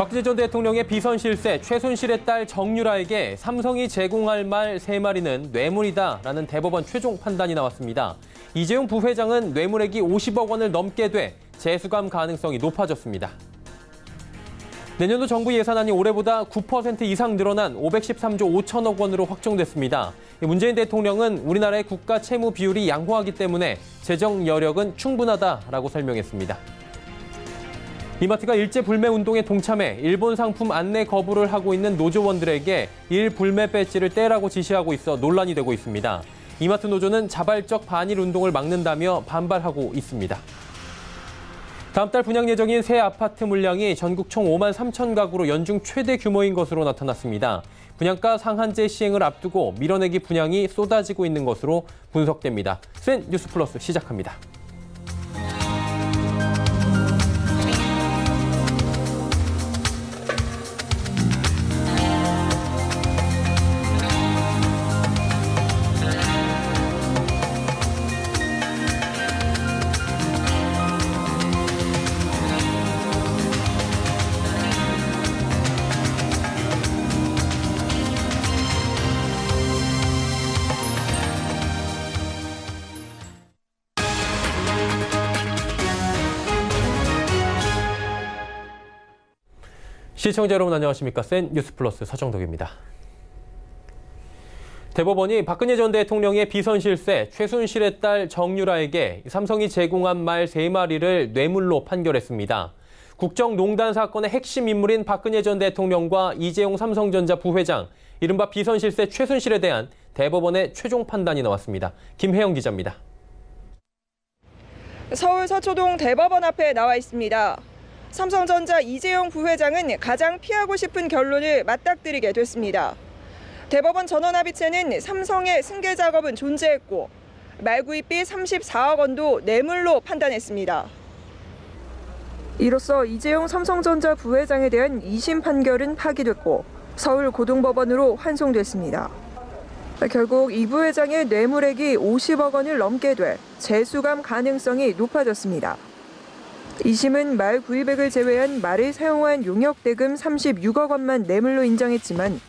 박근혜 전 대통령의 비선 실세 최순실의 딸 정유라에게 삼성이 제공할 말 3마리는 뇌물이다라는 대법원 최종 판단이 나왔습니다. 이재용 부회장은 뇌물액이 50억 원을 넘게 돼 재수감 가능성이 높아졌습니다. 내년도 정부 예산안이 올해보다 9% 이상 늘어난 513조 5천억 원으로 확정됐습니다. 문재인 대통령은 우리나라의 국가 채무 비율이 양호하기 때문에 재정 여력은 충분하다라고 설명했습니다. 이마트가 일제 불매 운동에 동참해 일본 상품 안내 거부를 하고 있는 노조원들에게 일불매 배지를 떼라고 지시하고 있어 논란이 되고 있습니다. 이마트 노조는 자발적 반일 운동을 막는다며 반발하고 있습니다. 다음 달 분양 예정인 새 아파트 물량이 전국 총 5만 3천 가구로 연중 최대 규모인 것으로 나타났습니다. 분양가 상한제 시행을 앞두고 밀어내기 분양이 쏟아지고 있는 것으로 분석됩니다. 센 뉴스 플러스 시작합니다. 시청자 여러분 안녕하십니까? 센 뉴스 플러스 서정덕입니다. 대법원이 박근혜 전 대통령의 비선 실세 최순실의 딸 정유라에게 삼성이 제공한 말 3마리를 뇌물로 판결했습니다. 국정농단 사건의 핵심 인물인 박근혜 전 대통령과 이재용 삼성전자 부회장, 이른바 비선 실세 최순실에 대한 대법원의 최종 판단이 나왔습니다. 김혜영 기자입니다. 서울 서초동 대법원 앞에 나와 있습니다. 삼성전자 이재용 부회장은 가장 피하고 싶은 결론을 맞닥뜨리게 됐습니다. 대법원 전원합의체는 삼성의 승계 작업은 존재했고 말구입비 34억 원도 뇌물로 판단했습니다. 이로써 이재용 삼성전자 부회장에 대한 2심 판결은 파기됐고 서울고등법원으로 환송됐습니다. 결국 이 부회장의 뇌물액이 50억 원을 넘게 돼 재수감 가능성이 높아졌습니다. 2심은 말 구입액을 제외한 말을 사용한 용역대금 36억 원만 뇌물로 인정했지만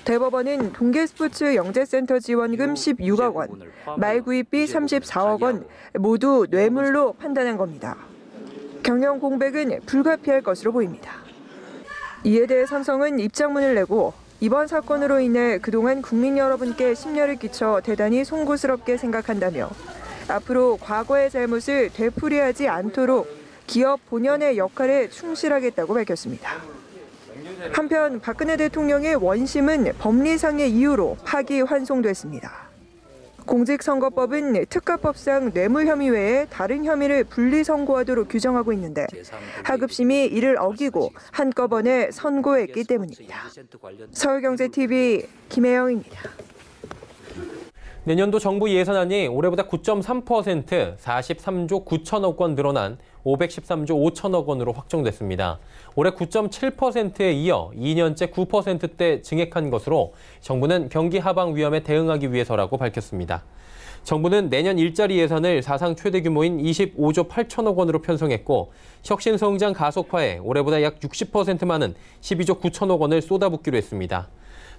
대법원은 동계스포츠 영재센터 지원금 16억 원, 말 구입비 34억 원 모두 뇌물로 판단한 겁니다. 경영 공백은 불가피할 것으로 보입니다. 이에 대해 삼성은 입장문을 내고 이번 사건으로 인해 그동안 국민 여러분께 심려를 끼쳐 대단히 송구스럽게 생각한다며 앞으로 과거의 잘못을 되풀이하지 않도록 기업 본연의 역할에 충실하겠다고 밝혔습니다. 한편 박근혜 대통령의 원심은 법리상의 이유로 파기 환송됐습니다. 공직선거법은 특가법상 뇌물 혐의 외에 다른 혐의를 분리 선고하도록 규정하고 있는데 하급심이 이를 어기고 한꺼번에 선고했기 때문입니다. 서울경제TV 김혜영입니다. 내년도 정부 예산안이 올해보다 9.3% 43조 9천억 원 늘어난 513조 5천억 원으로 확정됐습니다. 올해 9.7%에 이어 2년째 9%대 증액한 것으로 정부는 경기 하방 위험에 대응하기 위해서라고 밝혔습니다. 정부는 내년 일자리 예산을 사상 최대 규모인 25조 8천억 원으로 편성했고 혁신 성장 가속화에 올해보다 약 60% 많은 12조 9천억 원을 쏟아붓기로 했습니다.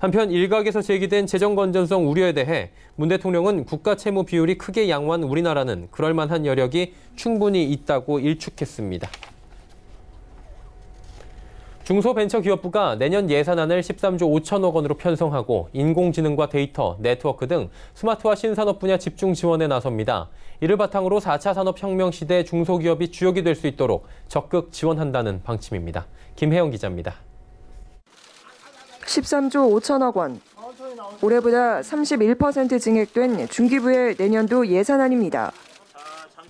한편 일각에서 제기된 재정 건전성 우려에 대해 문 대통령은 국가 채무 비율이 크게 양호한 우리나라는 그럴 만한 여력이 충분히 있다고 일축했습니다. 중소벤처기업부가 내년 예산안을 13조 5천억 원으로 편성하고 인공지능과 데이터, 네트워크 등 스마트화 신산업 분야 집중 지원에 나섭니다. 이를 바탕으로 4차 산업혁명 시대 중소기업이 주역이 될 수 있도록 적극 지원한다는 방침입니다. 김혜영 기자입니다. 13조 5천억 원, 올해보다 31% 증액된 중기부의 내년도 예산안입니다.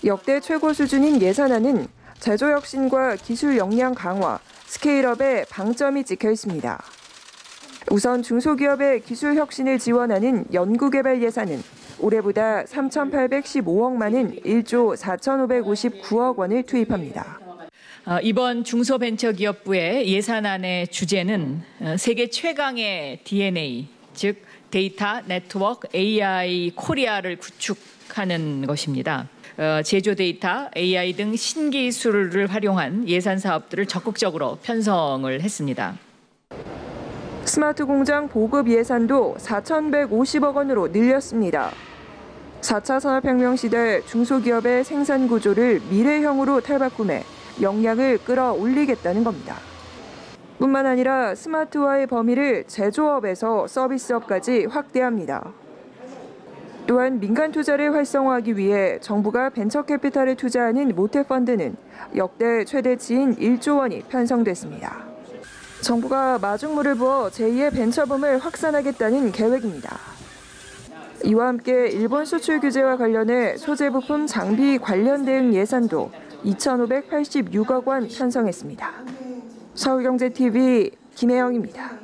역대 최고 수준인 예산안은 제조혁신과 기술 역량 강화, 스케일업에 방점이 찍혀 있습니다. 우선 중소기업의 기술 혁신을 지원하는 연구개발 예산은 올해보다 3,815억 많은 1조 4,559억 원을 투입합니다. 이번 중소벤처기업부의 예산안의 주제는 세계 최강의 DNA, 즉 데이터, 네트워크, AI 코리아를 구축하는 것입니다. 제조 데이터, AI 등 신기술을 활용한 예산 사업들을 적극적으로 편성을 했습니다. 스마트 공장 보급 예산도 4,150억 원으로 늘렸습니다. 4차 산업혁명 시대 중소기업의 생산 구조를 미래형으로 탈바꿈해 역량을 끌어올리겠다는 겁니다. 뿐만 아니라 스마트화의 범위를 제조업에서 서비스업까지 확대합니다. 또한 민간 투자를 활성화하기 위해 정부가 벤처캐피탈에 투자하는 모태펀드는 역대 최대치인 1조 원이 편성됐습니다. 정부가 마중물을 부어 제2의 벤처붐을 확산하겠다는 계획입니다. 이와 함께 일본 수출 규제와 관련해 소재 부품 장비 관련 대응 예산도 2,586억 원 편성했습니다. 서울경제TV 김혜영입니다.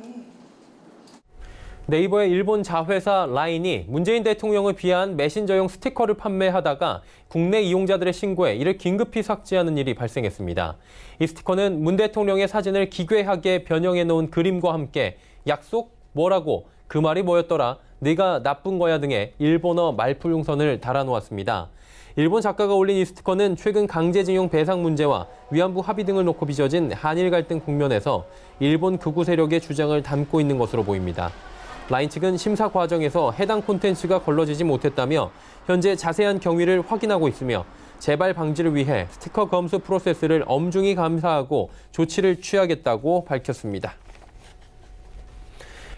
네이버의 일본 자회사 라인이 문재인 대통령을 비하한 메신저용 스티커를 판매하다가 국내 이용자들의 신고에 이를 긴급히 삭제하는 일이 발생했습니다. 이 스티커는 문 대통령의 사진을 기괴하게 변형해 놓은 그림과 함께 약속? 뭐라고? 그 말이 뭐였더라? 네가 나쁜 거야 등의 일본어 말풀용선을 달아놓았습니다. 일본 작가가 올린 이 스티커는 최근 강제징용 배상 문제와 위안부 합의 등을 놓고 빚어진 한일 갈등 국면에서 일본 극우 세력의 주장을 담고 있는 것으로 보입니다. 라인 측은 심사 과정에서 해당 콘텐츠가 걸러지지 못했다며 현재 자세한 경위를 확인하고 있으며 재발 방지를 위해 스티커 검수 프로세스를 엄중히 감사하고 조치를 취하겠다고 밝혔습니다.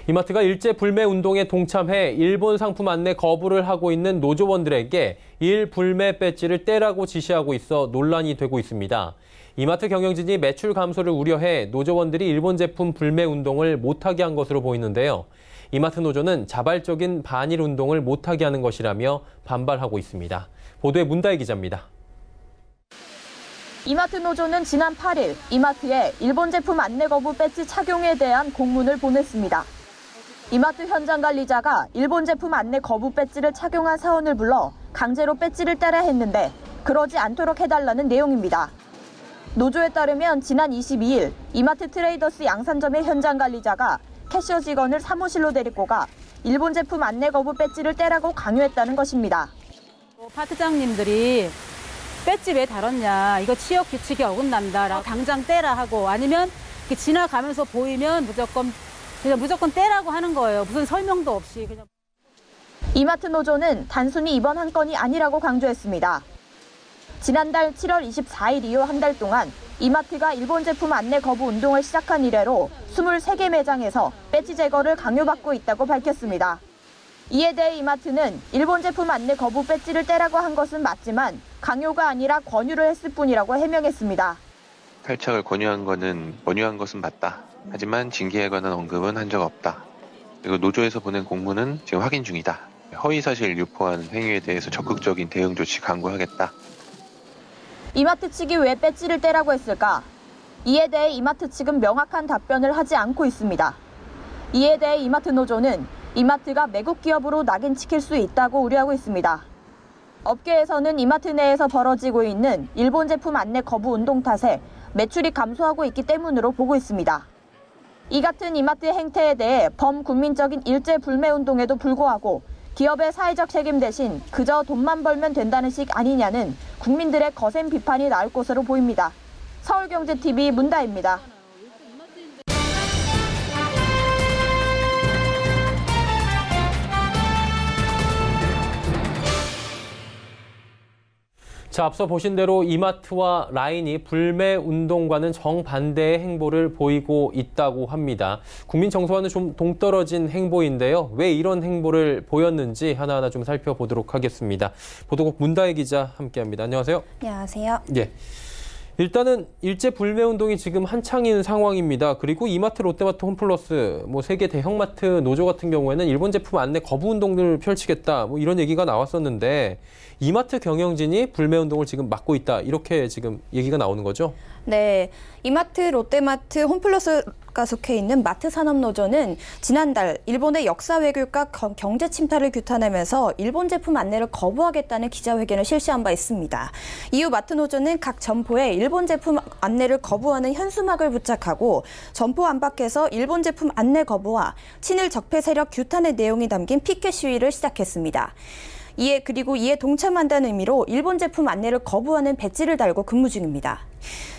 이마트가 일제 불매 운동에 동참해 일본 상품 안내 거부를 하고 있는 노조원들에게 일불매 배지를 떼라고 지시하고 있어 논란이 되고 있습니다. 이마트 경영진이 매출 감소를 우려해 노조원들이 일본 제품 불매 운동을 못하게 한 것으로 보이는데요. 이마트 노조는 자발적인 반일 운동을 못하게 하는 것이라며 반발하고 있습니다. 보도에 문다혜 기자입니다. 이마트 노조는 지난 8일 이마트에 일본 제품 안내 거부 배지 착용에 대한 공문을 보냈습니다. 이마트 현장 관리자가 일본 제품 안내 거부 배지를 착용한 사원을 불러 강제로 배지를 떼라 했는데 그러지 않도록 해달라는 내용입니다. 노조에 따르면 지난 22일 이마트 트레이더스 양산점의 현장 관리자가 캐셔 직원을 사무실로 데리고 가 일본 제품 안내 거부 배지를 떼라고 강요했다는 것입니다. 파트장님들이 배지 왜 달았냐, 이거 취업 규칙에 어긋난다라고 당장 떼라 하고 아니면 이렇게 지나가면서 보이면 무조건 떼라고 하는 거예요. 무슨 설명도 없이 그냥. 이마트 노조는 단순히 이번 한 건이 아니라고 강조했습니다. 지난달 7월 24일 이후 한 달 동안 이마트가 일본 제품 안내 거부 운동을 시작한 이래로 23개 매장에서 배지 제거를 강요받고 있다고 밝혔습니다. 이에 대해 이마트는 일본 제품 안내 거부 배지를 떼라고 한 것은 맞지만 강요가 아니라 권유를 했을 뿐이라고 해명했습니다. 탈착을 권유한 것은 맞다. 하지만 징계에 관한 언급은 한 적 없다. 그리고 노조에서 보낸 공문은 지금 확인 중이다. 허위사실 유포한 행위에 대해서 적극적인 대응 조치 강구하겠다. 이마트 측이 왜 배지를 떼라고 했을까? 이에 대해 이마트 측은 명확한 답변을 하지 않고 있습니다. 이에 대해 이마트 노조는 이마트가 매국 기업으로 낙인찍힐 수 있다고 우려하고 있습니다. 업계에서는 이마트 내에서 벌어지고 있는 일본 제품 안내 거부 운동 탓에 매출이 감소하고 있기 때문으로 보고 있습니다. 이 같은 이마트의 행태에 대해 범국민적인 일제 불매 운동에도 불구하고 기업의 사회적 책임 대신 그저 돈만 벌면 된다는 식 아니냐는 국민들의 거센 비판이 나올 것으로 보입니다. 서울경제TV 문다혜입니다. 자, 앞서 보신 대로 이마트와 라인이 불매 운동과는 정반대의 행보를 보이고 있다고 합니다. 국민 정서와는 좀 동떨어진 행보인데요. 왜 이런 행보를 보였는지 하나하나 좀 살펴보도록 하겠습니다. 보도국 문다혜 기자 함께합니다. 안녕하세요. 안녕하세요. 예. 일단은 일제 불매 운동이 지금 한창인 상황입니다. 그리고 이마트, 롯데마트, 홈플러스, 세계 대형마트 노조 같은 경우에는 일본 제품 안내 거부 운동을 펼치겠다, 이런 얘기가 나왔었는데 이마트 경영진이 불매 운동을 지금 막고 있다, 이렇게 지금 얘기가 나오는 거죠? 네, 이마트, 롯데마트, 홈플러스가 속해 있는 마트산업노조는 지난달 일본의 역사 왜곡과 경제 침탈을 규탄하면서 일본 제품 안내를 거부하겠다는 기자회견을 실시한 바 있습니다. 이후 마트노조는 각 점포에 일본 제품 안내를 거부하는 현수막을 부착하고 점포 안팎에서 일본 제품 안내 거부와 친일 적폐 세력 규탄의 내용이 담긴 피켓 시위를 시작했습니다. 그리고 이에 동참한다는 의미로 일본 제품 안내를 거부하는 배지를 달고 근무 중입니다.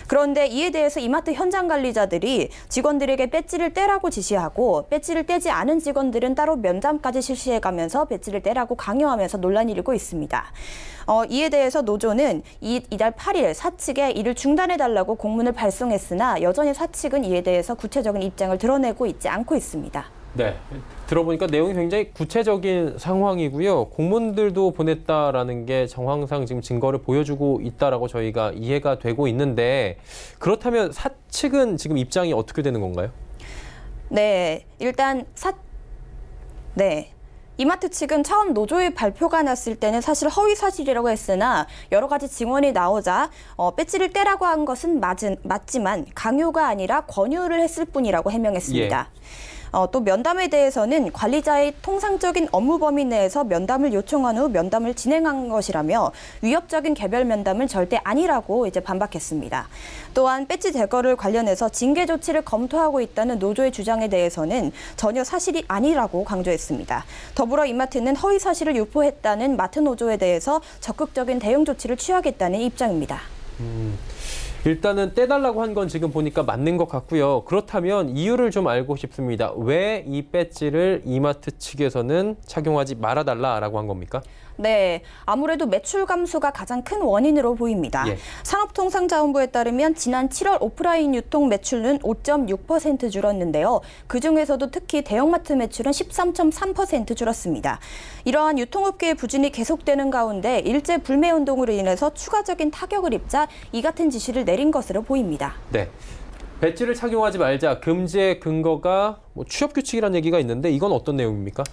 그런데 이에 대해서 이마트 현장 관리자들이 직원들에게 배지를 떼라고 지시하고 배지를 떼지 않은 직원들은 따로 면담까지 실시해가면서 배지를 떼라고 강요하면서 논란이 일고 있습니다. 이에 대해서 노조는 이달 8일 사측에 이를 중단해달라고 공문을 발송했으나 여전히 사측은 이에 대해서 구체적인 입장을 드러내고 있지 않고 있습니다. 네, 들어보니까 내용이 굉장히 구체적인 상황이고요. 공문들도 보냈다라는 게 정황상 지금 증거를 보여주고 있다라고 저희가 이해가 되고 있는데 그렇다면 사측은 지금 입장이 어떻게 되는 건가요? 네, 일단 이마트 측은 처음 노조의 발표가 났을 때는 사실 허위 사실이라고 했으나 여러 가지 증언이 나오자 배지를 떼라고 한 것은 맞지만 강요가 아니라 권유를 했을 뿐이라고 해명했습니다. 또 면담에 대해서는 관리자의 통상적인 업무 범위 내에서 면담을 요청한 후 면담을 진행한 것이라며 위협적인 개별 면담은 절대 아니라고 이제 반박했습니다. 또한 배지 제거를 관련해서 징계 조치를 검토하고 있다는 노조의 주장에 대해서는 전혀 사실이 아니라고 강조했습니다. 더불어 이마트는 허위 사실을 유포했다는 마트 노조에 대해서 적극적인 대응 조치를 취하겠다는 입장입니다. 일단은 떼달라고 한 건 지금 보니까 맞는 것 같고요. 그렇다면 이유를 좀 알고 싶습니다. 왜 이 배지를 이마트 측에서는 착용하지 말아달라라고 한 겁니까? 네, 아무래도 매출 감소가 가장 큰 원인으로 보입니다. 산업통상자원부에 따르면 지난 7월 오프라인 유통 매출은 5.6% 줄었는데요. 그중에서도 특히 대형마트 매출은 13.3% 줄었습니다. 이러한 유통업계의 부진이 계속되는 가운데 일제 불매 운동으로 인해서 추가적인 타격을 입자 이 같은 지시를 내린 것으로 보입니다. 네. 배지를 착용하지 말자 금지의 근거가 취업 규칙이라는 얘기가 있는데 이건 어떤 내용입니까?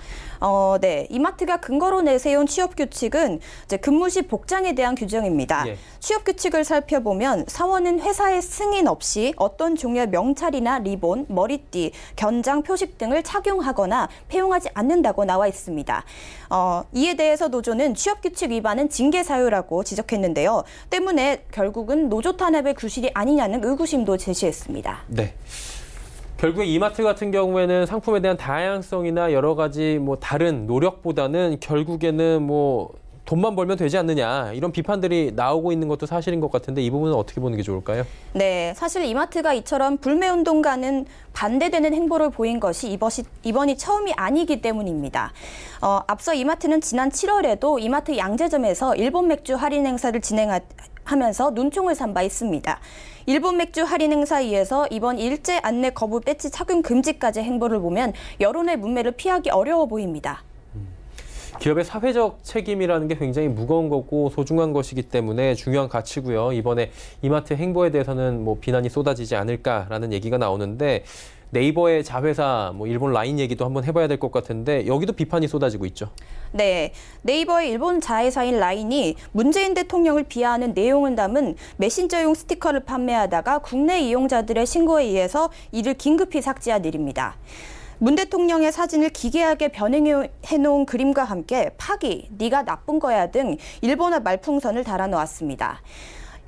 네, 이마트가 근거로 내세운 취업 규칙은 이제 근무 시 복장에 대한 규정입니다. 취업 규칙을 살펴보면 사원은 회사의 승인 없이 어떤 종류의 명찰이나 리본, 머리띠, 견장, 표식 등을 착용하거나 폐용하지 않는다고 나와 있습니다. 이에 대해서 노조는 취업 규칙 위반은 징계 사유라고 지적했는데요. 때문에 결국은 노조 탄압의 구실이 아니냐는 의구심도 제시했습니다. 네. 결국에 이마트 같은 경우에는 상품에 대한 다양성이나 여러 가지 다른 노력보다는 결국에는 돈만 벌면 되지 않느냐 이런 비판들이 나오고 있는 것도 사실인 것 같은데 이 부분은 어떻게 보는 게 좋을까요? 네, 사실 이마트가 이처럼 불매운동과는 반대되는 행보를 보인 것이 이번이 처음이 아니기 때문입니다. 앞서 이마트는 지난 7월에도 이마트 양재점에서 일본 맥주 할인 행사를 진행하면서 눈총을 산 바 있습니다. 일본 맥주 할인 행사에서 이번 일제 안내 거부 배지 착용 금지까지 행보를 보면 여론의 문매를 피하기 어려워 보입니다. 기업의 사회적 책임이라는 게 굉장히 무거운 거고 소중한 것이기 때문에 중요한 가치고요. 이번에 이마트 행보에 대해서는 비난이 쏟아지지 않을까라는 얘기가 나오는데 네이버의 자회사, 일본 라인 얘기도 한번 해봐야 될 것 같은데 여기도 비판이 쏟아지고 있죠. 네, 네이버의 일본 자회사인 라인이 문재인 대통령을 비하하는 내용을 담은 메신저용 스티커를 판매하다가 국내 이용자들의 신고에 의해서 이를 긴급히 삭제한 일입니다. 문 대통령의 사진을 기괴하게 변형해놓은 그림과 함께 파기, 네가 나쁜 거야 등 일본어 말풍선을 달아놓았습니다.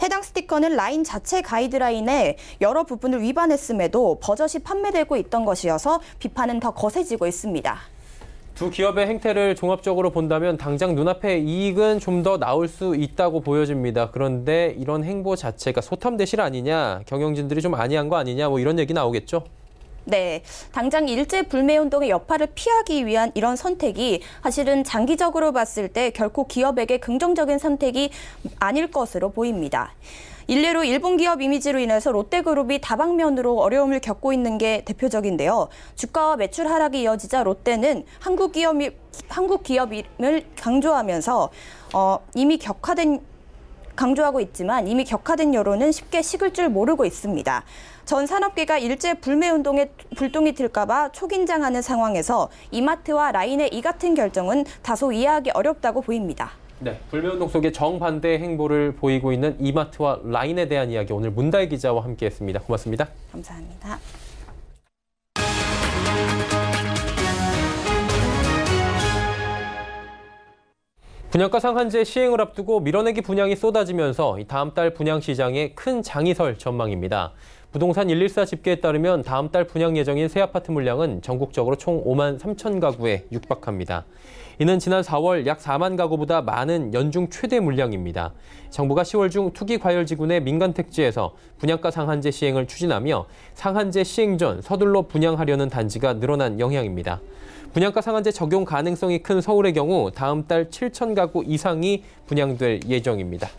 해당 스티커는 라인 자체 가이드라인의 여러 부분을 위반했음에도 버젓이 판매되고 있던 것이어서 비판은 더 거세지고 있습니다. 두 기업의 행태를 종합적으로 본다면 당장 눈앞에 이익은 좀 더 나올 수 있다고 보여집니다. 그런데 이런 행보 자체가 소탐대실 아니냐, 경영진들이 좀 안이한 거 아니냐 이런 얘기 나오겠죠? 네, 당장 일제 불매운동의 여파를 피하기 위한 이런 선택이 사실은 장기적으로 봤을 때 결코 기업에게 긍정적인 선택이 아닐 것으로 보입니다. 일례로 일본 기업 이미지로 인해서 롯데그룹이 다방면으로 어려움을 겪고 있는 게 대표적인데요. 주가와 매출 하락이 이어지자 롯데는 한국 기업임을 강조하면서 강조하고 있지만 이미 격화된 여론은 쉽게 식을 줄 모르고 있습니다. 전 산업계가 일제 불매운동에 불똥이 튈까 봐 초긴장하는 상황에서 이마트와 라인의 이 같은 결정은 다소 이해하기 어렵다고 보입니다. 네, 불매운동 속에 정반대의 행보를 보이고 있는 이마트와 라인에 대한 이야기 오늘 문다혜 기자와 함께했습니다. 고맙습니다. 감사합니다. 분양가 상한제 시행을 앞두고 밀어내기 분양이 쏟아지면서 다음 달 분양 시장에 큰 장이 설 전망입니다. 부동산 114 집계에 따르면 다음 달 분양 예정인 새 아파트 물량은 전국적으로 총 5만 3천 가구에 육박합니다. 이는 지난 4월 약 4만 가구보다 많은 연중 최대 물량입니다. 정부가 10월 중 투기과열지군의 민간택지에서 분양가 상한제 시행을 추진하며 상한제 시행 전 서둘러 분양하려는 단지가 늘어난 영향입니다. 분양가 상한제 적용 가능성이 큰 서울의 경우 다음 달 7천 가구 이상이 분양될 예정입니다.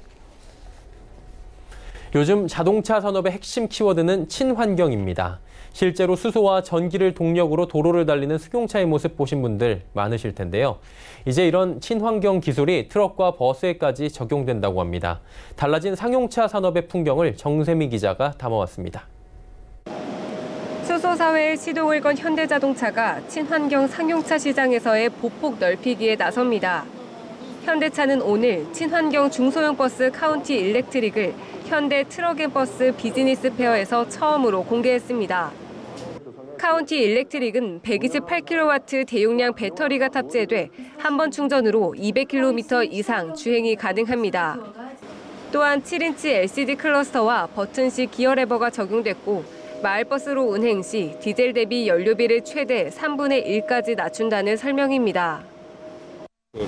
요즘 자동차 산업의 핵심 키워드는 친환경입니다. 실제로 수소와 전기를 동력으로 도로를 달리는 승용차의 모습 보신 분들 많으실 텐데요. 이제 이런 친환경 기술이 트럭과 버스에까지 적용된다고 합니다. 달라진 상용차 산업의 풍경을 정세미 기자가 담아왔습니다. 수소 사회의 시동을 건 현대자동차가 친환경 상용차 시장에서의 보폭 넓히기에 나섭니다. 현대차는 오늘 친환경 중소형 버스 카운티 일렉트릭을 현대 트럭앤버스 비즈니스 페어에서 처음으로 공개했습니다. 카운티 일렉트릭은 128kW 대용량 배터리가 탑재돼 한 번 충전으로 200km 이상 주행이 가능합니다. 또한 7인치 LCD 클러스터와 버튼식 기어 레버가 적용됐고 마을버스로 운행 시 디젤 대비 연료비를 최대 3분의 1까지 낮춘다는 설명입니다.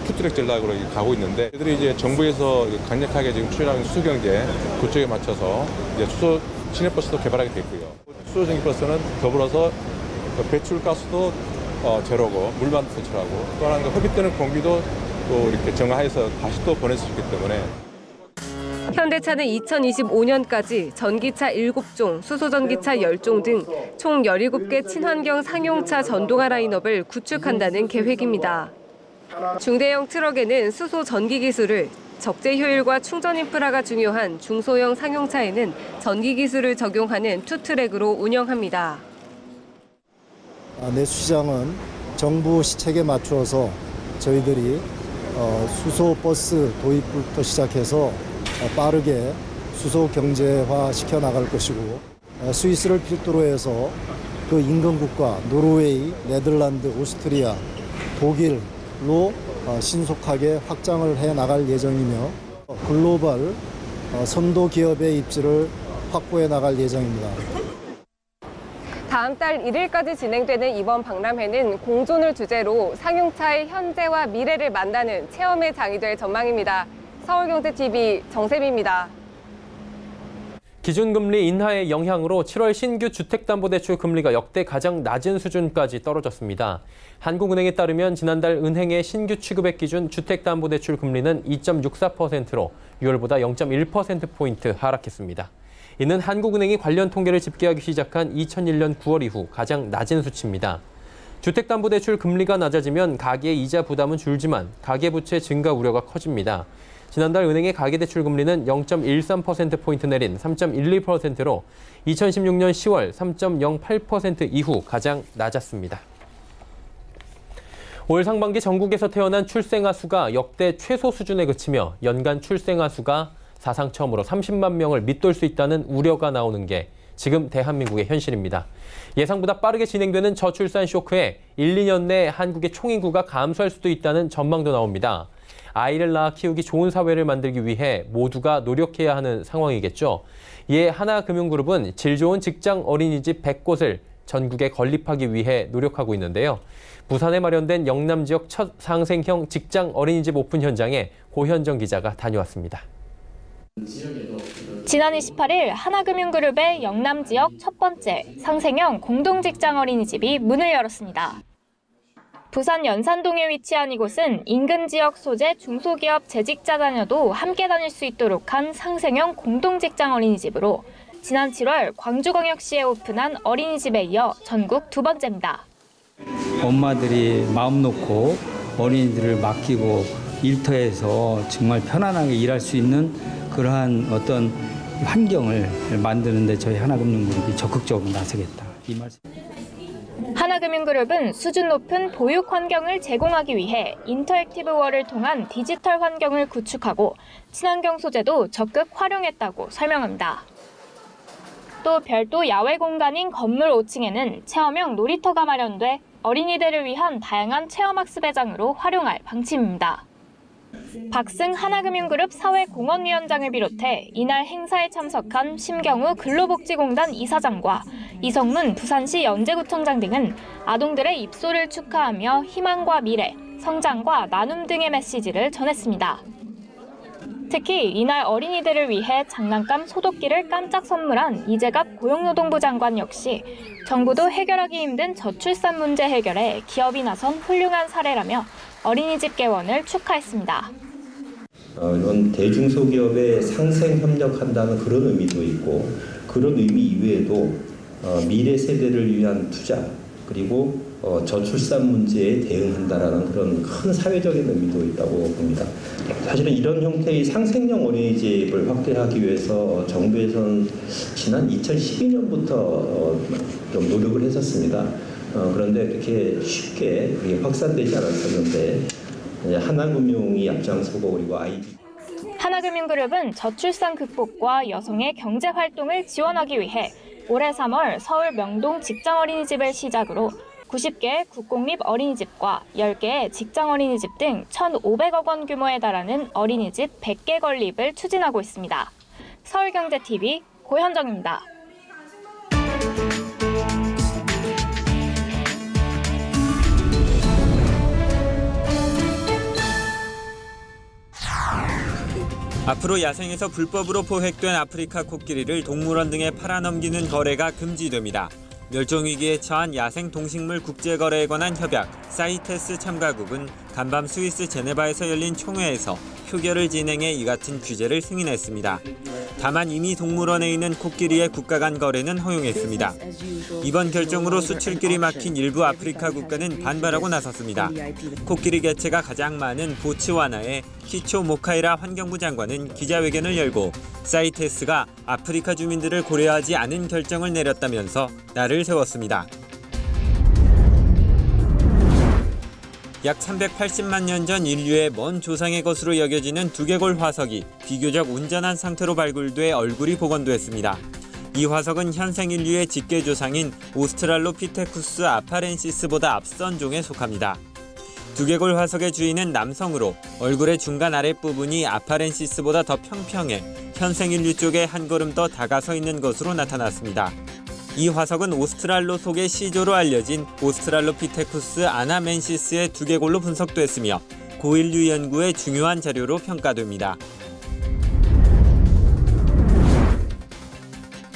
푸트랙 전략으로 가고 있는데 저희들이 이제 정부에서 강력하게 지금 추진하는 수소 경제 그쪽에 맞춰서 이제 수소 시내버스도 개발하게 됐고요. 수소 전기버스는 더불어서 배출가스도 제로고 물만 배출하고 또 하나 흡입되는 공기도 또 이렇게 정화해서 다시 또 보낼 수 있기 때문에. 현대차는 2025년까지 전기차 7종, 수소전기차 10종 등 총 17개 친환경 상용차 전동화 라인업을 구축한다는 계획입니다. 중대형 트럭에는 수소 전기 기술을, 적재 효율과 충전 인프라가 중요한 중소형 상용차에는 전기 기술을 적용하는 투트랙으로 운영합니다. 내수시장은 정부 시책에 맞추어서 저희들이 수소 버스 도입부터 시작해서 빠르게 수소 경제화 시켜 나갈 것이고 스위스를 필두로 해서 그 인근 국가 노르웨이, 네덜란드, 오스트리아, 독일로 신속하게 확장을 해 나갈 예정이며 글로벌 선도 기업의 입지를 확보해 나갈 예정입니다. 다음 달 1일까지 진행되는 이번 박람회는 공존을 주제로 상용차의 현재와 미래를 만나는 체험의 장이 될 전망입니다. 서울경제TV 정세미입니다. 기준금리 인하의 영향으로 7월 신규 주택담보대출 금리가 역대 가장 낮은 수준까지 떨어졌습니다. 한국은행에 따르면 지난달 은행의 신규 취급액 기준 주택담보대출 금리는 2.64%로 6월보다 0.1%포인트 하락했습니다. 이는 한국은행이 관련 통계를 집계하기 시작한 2001년 9월 이후 가장 낮은 수치입니다. 주택담보대출 금리가 낮아지면 가계의 이자 부담은 줄지만 가계부채 증가 우려가 커집니다. 지난달 은행의 가계대출 금리는 0.13%포인트 내린 3.12%로 2016년 10월 3.08% 이후 가장 낮았습니다. 올 상반기 전국에서 태어난 출생아 수가 역대 최소 수준에 그치며 연간 출생아 수가 사상 처음으로 30만 명을 밑돌 수 있다는 우려가 나오는 게 지금 대한민국의 현실입니다. 예상보다 빠르게 진행되는 저출산 쇼크에 1, 2년 내 한국의 총인구가 감소할 수도 있다는 전망도 나옵니다. 아이를 낳아 키우기 좋은 사회를 만들기 위해 모두가 노력해야 하는 상황이겠죠. 이에 하나금융그룹은 질 좋은 직장 어린이집 100곳을 전국에 건립하기 위해 노력하고 있는데요. 부산에 마련된 영남 지역 첫 상생형 직장 어린이집 오픈 현장에 고현정 기자가 다녀왔습니다. 지난 28일 하나금융그룹의 영남 지역 첫 번째 상생형 공동직장 어린이집이 문을 열었습니다. 부산 연산동에 위치한 이곳은 인근 지역 소재 중소기업 재직자 자녀도 함께 다닐 수 있도록 한 상생형 공동직장 어린이집으로 지난 7월 광주광역시에 오픈한 어린이집에 이어 전국 두 번째입니다. 엄마들이 마음 놓고 어린이들을 맡기고 일터에서 정말 편안하게 일할 수 있는 그러한 어떤 환경을 만드는 데 저희 하나금융그룹이 적극적으로 나서겠다. 이 말씀. 하나금융그룹은 수준 높은 보육 환경을 제공하기 위해 인터액티브월을 통한 디지털 환경을 구축하고 친환경 소재도 적극 활용했다고 설명합니다. 또 별도 야외 공간인 건물 5층에는 체험형 놀이터가 마련돼 어린이들을 위한 다양한 체험학습회장으로 활용할 방침입니다. 박승 하나금융그룹 사회공헌위원장을 비롯해 이날 행사에 참석한 심경우 근로복지공단 이사장과 이성문 부산시 연제구청장 등은 아동들의 입소를 축하하며 희망과 미래, 성장과 나눔 등의 메시지를 전했습니다. 특히 이날 어린이들을 위해 장난감 소독기를 깜짝 선물한 이재갑 고용노동부 장관 역시 정부도 해결하기 힘든 저출산 문제 해결에 기업이 나선 훌륭한 사례라며 어린이집 개원을 축하했습니다. 이런 대중소기업에 상생 협력한다는 그런 의미도 있고, 그런 의미 이외에도 미래 세대를 위한 투자, 그리고 저출산 문제에 대응한다라는 그런 큰 사회적인 의미도 있다고 봅니다. 사실은 이런 형태의 상생형 어린이집을 확대하기 위해서 정부에서는 지난 2012년부터 좀 노력을 했었습니다. 그런데 그렇게 쉽게 그게 확산되지 않았었는데 하나금융이 앞장서고, 그리고 하나금융그룹은 저출산 극복과 여성의 경제 활동을 지원하기 위해 올해 3월 서울 명동 직장어린이집을 시작으로 90개의 국공립 어린이집과 10개의 직장어린이집 등 1,500억 원 규모에 달하는 어린이집 100개 건립을 추진하고 있습니다. 서울경제TV 고현정입니다. 앞으로 야생에서 불법으로 포획된 아프리카 코끼리를 동물원 등에 팔아넘기는 거래가 금지됩니다. 멸종위기에 처한 야생 동식물 국제거래에 관한 협약 사이테스 참가국은 간밤 스위스 제네바에서 열린 총회에서 표결을 진행해 이 같은 규제를 승인했습니다. 다만 이미 동물원에 있는 코끼리의 국가 간 거래는 허용했습니다. 이번 결정으로 수출길이 막힌 일부 아프리카 국가는 반발하고 나섰습니다. 코끼리 개체가 가장 많은 보츠와나의 키초 모카이라 환경부 장관은 기자회견을 열고 사이테스가 아프리카 주민들을 고려하지 않은 결정을 내렸다면서 날을 세웠습니다. 약 380만 년 전 인류의 먼 조상의 것으로 여겨지는 두개골 화석이 비교적 온전한 상태로 발굴돼 얼굴이 복원됐습니다. 이 화석은 현생 인류의 직계조상인 오스트랄로피테쿠스 아파렌시스보다 앞선 종에 속합니다. 두개골 화석의 주인은 남성으로 얼굴의 중간 아랫부분이 아파렌시스보다 더 평평해 현생 인류 쪽에 한 걸음 더 다가서 있는 것으로 나타났습니다. 이 화석은 오스트랄로 속의 시조로 알려진 오스트랄로피테쿠스 아나멘시스의 두개골로 분석됐으며 고인류 연구의 중요한 자료로 평가됩니다.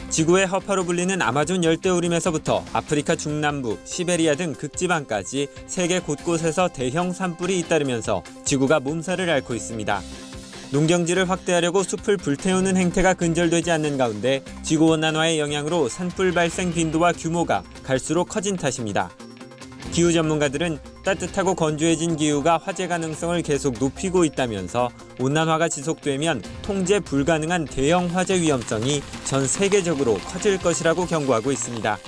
지구의 허파로 불리는 아마존 열대우림에서부터 아프리카 중남부, 시베리아 등 극지방까지 세계 곳곳에서 대형 산불이 잇따르면서 지구가 몸살을 앓고 있습니다. 농경지를 확대하려고 숲을 불태우는 행태가 근절되지 않는 가운데 지구온난화의 영향으로 산불 발생 빈도와 규모가 갈수록 커진 탓입니다. 기후 전문가들은 따뜻하고 건조해진 기후가 화재 가능성을 계속 높이고 있다면서 온난화가 지속되면 통제 불가능한 대형 화재 위험성이 전 세계적으로 커질 것이라고 경고하고 있습니다.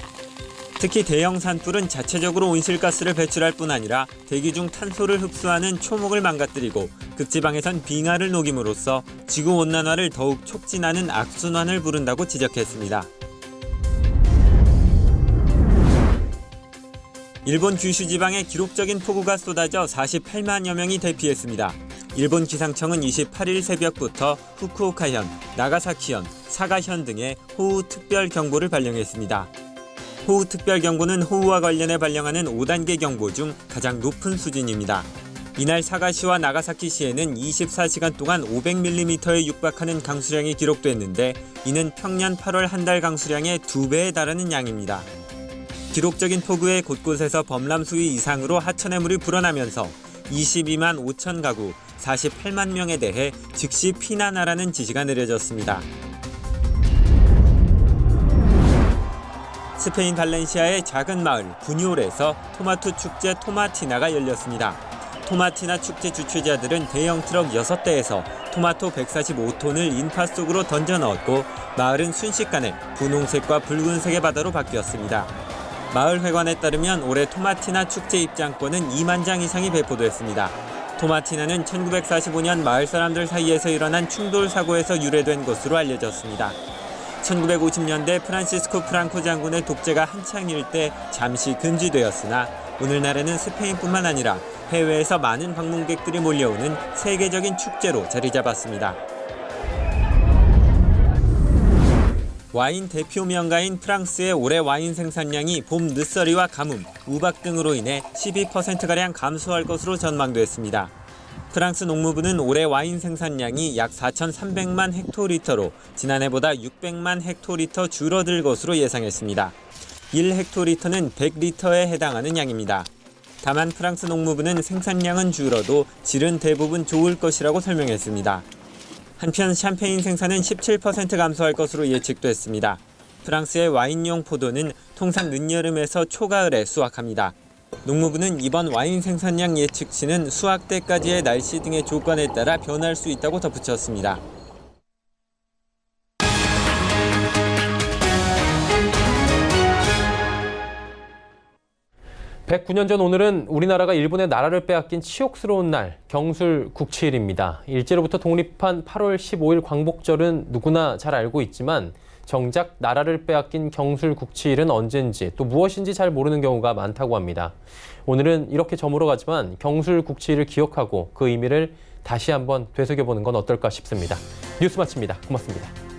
특히 대형 산불은 자체적으로 온실가스를 배출할 뿐 아니라 대기 중 탄소를 흡수하는 초목을 망가뜨리고 극지방에선 빙하를 녹임으로써 지구온난화를 더욱 촉진하는 악순환을 부른다고 지적했습니다. 일본 규슈 지방에 기록적인 폭우가 쏟아져 48만여 명이 대피했습니다. 일본 기상청은 28일 새벽부터 후쿠오카현, 나가사키현, 사가현 등에 호우 특별경보를 발령했습니다. 호우 특별경보는 호우와 관련해 발령하는 5단계 경보 중 가장 높은 수준입니다. 이날 사가시와 나가사키시에는 24시간 동안 500mm에 육박하는 강수량이 기록됐는데 이는 평년 8월 한 달 강수량의 2배에 달하는 양입니다. 기록적인 폭우에 곳곳에서 범람 수위 이상으로 하천의 물이 불어나면서 22만 5천 가구 48만 명에 대해 즉시 피난하라는 지시가 내려졌습니다. 스페인 발렌시아의 작은 마을 부뇰에서 토마토 축제 토마티나가 열렸습니다. 토마티나 축제 주최자들은 대형 트럭 6대에서 토마토 145톤을 인파 속으로 던져 넣었고 마을은 순식간에 분홍색과 붉은색의 바다로 바뀌었습니다. 마을 회관에 따르면 올해 토마티나 축제 입장권은 2만 장 이상이 배포됐습니다. 토마티나는 1945년 마을 사람들 사이에서 일어난 충돌 사고에서 유래된 것으로 알려졌습니다. 1950년대 프란시스코 프랑코 장군의 독재가 한창일 때 잠시 금지되었으나 오늘날에는 스페인뿐만 아니라 해외에서 많은 방문객들이 몰려오는 세계적인 축제로 자리 잡았습니다. 와인 대표 명가인 프랑스의 올해 와인 생산량이 봄 늦서리와 가뭄, 우박 등으로 인해 12%가량 감소할 것으로 전망됐습니다. 프랑스 농무부는 올해 와인 생산량이 약 4,300만 헥토리터로 지난해보다 600만 헥토리터 줄어들 것으로 예상했습니다. 1헥토리터는 100리터에 해당하는 양입니다. 다만 프랑스 농무부는 생산량은 줄어도 질은 대부분 좋을 것이라고 설명했습니다. 한편 샴페인 생산은 17% 감소할 것으로 예측됐습니다. 프랑스의 와인용 포도는 통상 늦여름에서 초가을에 수확합니다. 농무부는 이번 와인 생산량 예측치는 수확 때까지의 날씨 등의 조건에 따라 변할 수 있다고 덧붙였습니다. (109년) 전 오늘은 우리나라가 일본의 나라를 빼앗긴 치욕스러운 날, 경술국치일입니다. 일제로부터 독립한 8월 15일 광복절은 누구나 잘 알고 있지만 정작 나라를 빼앗긴 경술국치일은 언젠지 또 무엇인지 잘 모르는 경우가 많다고 합니다. 오늘은 이렇게 저물어 가지만 경술국치일을 기억하고 그 의미를 다시 한번 되새겨보는 건 어떨까 싶습니다. 뉴스 마칩니다. 고맙습니다.